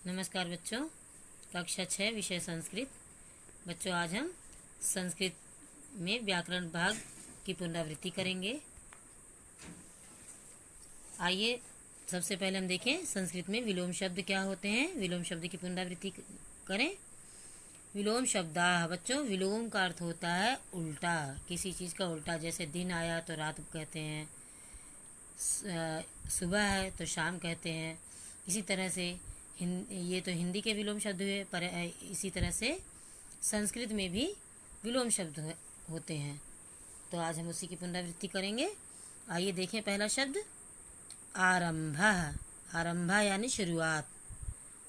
नमस्कार बच्चों, कक्षा 6 विषय संस्कृत। बच्चों, आज हम संस्कृत में व्याकरण भाग की पुनरावृत्ति करेंगे। आइए सबसे पहले हम देखें संस्कृत में विलोम शब्द क्या होते हैं। विलोम शब्द की पुनरावृत्ति करें। विलोम शब्दाः बच्चों, विलोम का अर्थ होता है उल्टा, किसी चीज़ का उल्टा। जैसे दिन आया तो रात कहते हैं, सुबह है तो शाम कहते हैं। इसी तरह से ये तो हिंदी के विलोम शब्द हुए, पर इसी तरह से संस्कृत में भी विलोम शब्द होते हैं। तो आज हम उसी की पुनरावृत्ति करेंगे। आइए देखें पहला शब्द आरंभः। आरंभः यानी शुरुआत।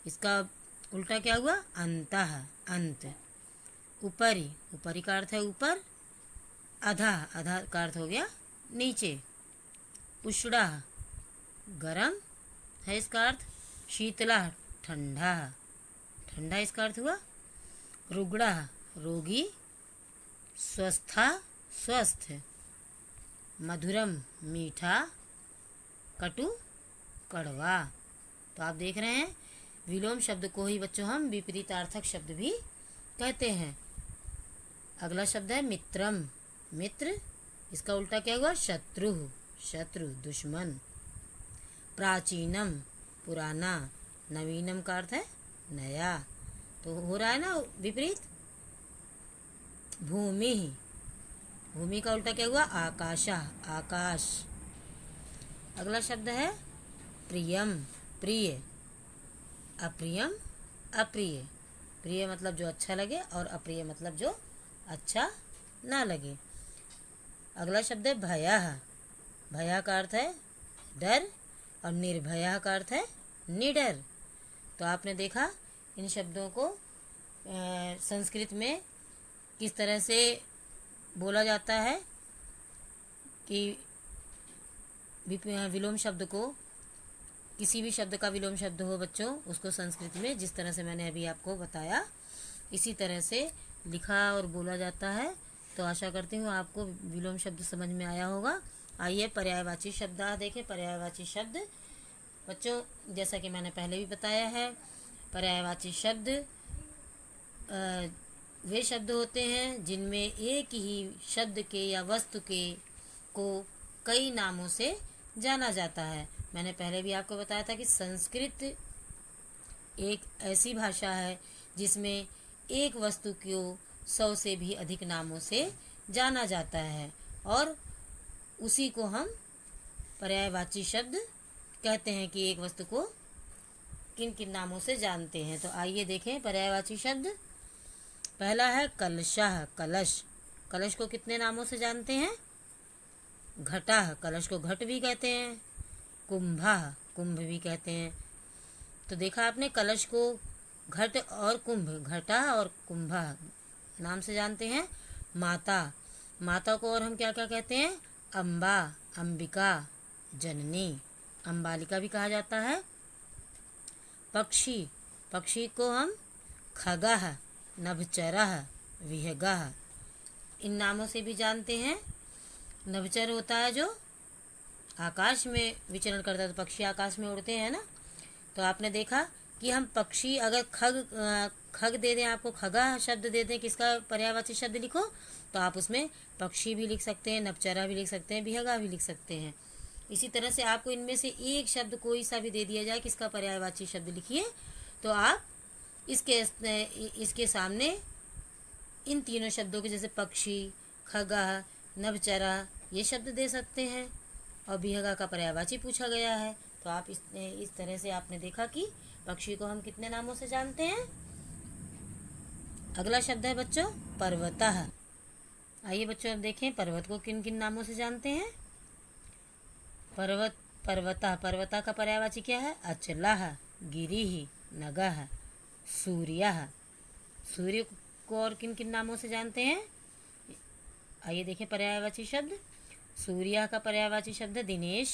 इसका उल्टा क्या हुआ? अंतः, अंत। उपरि, उपरि का अर्थ है ऊपर। अधः, अधः का अर्थ हो गया नीचे। उष्णः, गरम है इसका अर्थ। शीतला, ठंडा, ठंडा इसका अर्थ हुआ। रुग्णा, रोगी। स्वस्था, स्वस्थ। मधुरम, मीठा। कटु, कड़वा। तो आप देख रहे हैं विलोम शब्द को ही बच्चों हम विपरीतार्थक शब्द भी कहते हैं। अगला शब्द है मित्रम। मित्र, इसका उल्टा क्या हुआ? शत्रु, शत्रु, दुश्मन। प्राचीनम, पुराना। नवीनम का अर्थ है नया। तो हो रहा है ना विपरीत। भूमि, भूमि का उल्टा क्या हुआ? आकाशा, आकाश। अगला शब्द है प्रियम, प्रिय। अप्रियम, अप्रिय। प्रिय मतलब जो अच्छा लगे और अप्रिय मतलब जो अच्छा ना लगे। अगला शब्द है भयः। भय का अर्थ है डर और निर्भय का अर्थ है निडर। तो आपने देखा इन शब्दों को संस्कृत में किस तरह से बोला जाता है कि विलोम शब्द को, किसी भी शब्द का विलोम शब्द हो बच्चों, उसको संस्कृत में जिस तरह से मैंने अभी आपको बताया इसी तरह से लिखा और बोला जाता है। तो आशा करती हूँ आपको विलोम शब्द समझ में आया होगा। आइए पर्यायवाची शब्द देखें। पर्यायवाची शब्द बच्चों, जैसा कि मैंने पहले भी बताया है, पर्यायवाची शब्द वे शब्द होते हैं जिनमें एक ही शब्द के या वस्तु के को कई नामों से जाना जाता है। मैंने पहले भी आपको बताया था कि संस्कृत एक ऐसी भाषा है जिसमें एक वस्तु को 100 से भी अधिक नामों से जाना जाता है और उसी को हम पर्यायवाची शब्द कहते हैं कि एक वस्तु को किन किन नामों से जानते हैं। तो आइए देखें पर्यायवाची शब्द। पहला है कलशः, कलश। कलश को कितने नामों से जानते हैं? घटः, कलश को घट भी कहते हैं। कुंभः, कुंभ भी कहते हैं। तो देखा आपने, कलश को घट और कुंभ, घटा और कुंभः नाम से जानते हैं। माता, माता को और हम क्या क्या कहते हैं? अम्बा, अंबिका, जननी, अम्बालिका भी कहा जाता है। पक्षी, पक्षी को हम खगः, नभचरः, विहगः इन नामों से भी जानते हैं। नभचर होता है जो आकाश में विचरण करता है, तो पक्षी आकाश में उड़ते हैं ना। तो आपने देखा कि हम पक्षी अगर खग दे दें, आपको खगा शब्द दे दें, किसका पर्यायवाची शब्द लिखो, तो आप उसमें पक्षी भी लिख सकते हैं, नभचरा भी लिख सकते हैं, विहगा भी लिख सकते हैं। इसी तरह से आपको इनमें से एक शब्द कोई सा भी दे दिया जाए किसका पर्यायवाची शब्द लिखिए, तो आप इसके सामने इन तीनों शब्दों के, जैसे पक्षी, खगा, नभचरा, ये शब्द दे सकते हैं। और विहगा का पर्यायवाची पूछा गया है, तो आप इस तरह से आपने देखा कि पक्षी को हम कितने नामों से जानते हैं। अगला शब्द है बच्चों पर्वतः। आइए बच्चों अब देखें पर्वत को किन किन नामों से जानते हैं। पर्वत, पर्वतः, पर्वतः का पर्यायवाची क्या है? अचलः, गिरिः, नगः, सूर्यः। सूर्य को और किन किन नामों से जानते हैं? आइए देखें पर्यायवाची शब्द। सूर्य का पर्यायवाची शब्द दिनेश,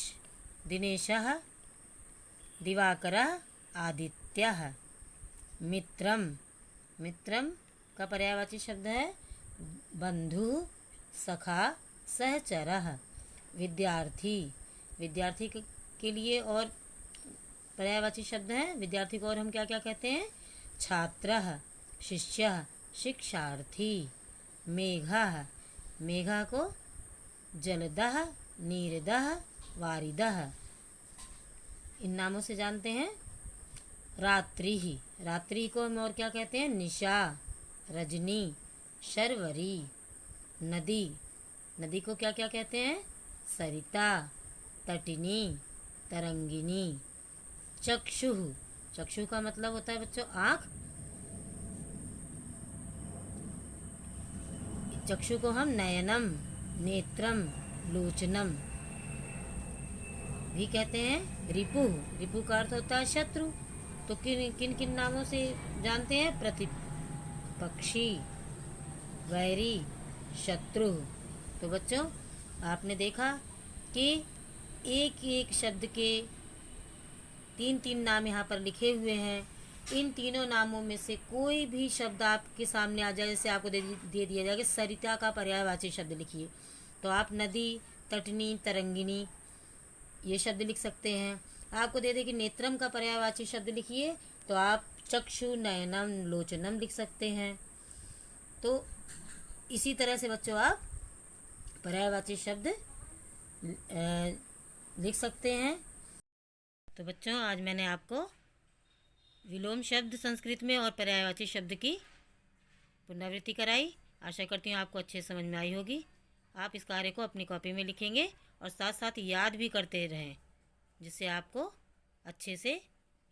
दिनेशः, दिवाकरः, आदित्यः। मित्रम, मित्रम का पर्यायवाची शब्द है बंधु, सखा, सहचरः। विद्यार्थी, विद्यार्थी के लिए और पर्यायवाची शब्द हैं विद्यार्थी को और हम क्या क्या कहते हैं? छात्रः, शिष्यः, शिक्षार्थी। मेघः, मेघा को जलदः, नीरदः, वारिदः इन नामों से जानते हैं। रात्रि, रात्रि को हम और क्या कहते हैं? निशा, रजनी, शर्वरी। नदी, नदी को क्या क्या कहते हैं? सरिता, तटिनी, तरंगिनी। चक्षुः, चक्षु का मतलब होता है बच्चों आँख। चक्षु को हम नयनम, नेत्रम, लोचनम भी कहते हैं। रिपु, रिपु का अर्थ होता है शत्रु। तो किन किन किन नामों से जानते हैं? प्रतिपक्षी, वैरी, शत्रु। तो बच्चों आपने देखा कि एक एक शब्द के तीन तीन नाम यहाँ पर लिखे हुए हैं। इन तीनों नामों में से कोई भी शब्द आपके सामने आ जाए, जैसे आपको दे दिया जाए कि सरिता का पर्यायवाची शब्द लिखिए, तो आप नदी, तटनी, तरंगिनी ये शब्द लिख सकते हैं। आपको दे दे कि नेत्रम का पर्यायवाची शब्द लिखिए, तो आप चक्षु, नयनम, लोचनम लिख सकते हैं। तो इसी तरह से बच्चों आप पर्यायवाची शब्द लिख सकते हैं। तो बच्चों आज मैंने आपको विलोम शब्द संस्कृत में और पर्यायवाची शब्द की पुनरावृत्ति कराई। आशा करती हूँ आपको अच्छे समझ में आई होगी। आप इस कार्य को अपनी कॉपी में लिखेंगे और साथ साथ याद भी करते रहें, जिससे आपको अच्छे से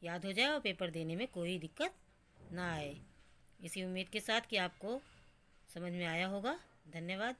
याद हो जाए और पेपर देने में कोई दिक्कत ना आए। इसी उम्मीद के साथ कि आपको समझ में आया होगा। धन्यवाद।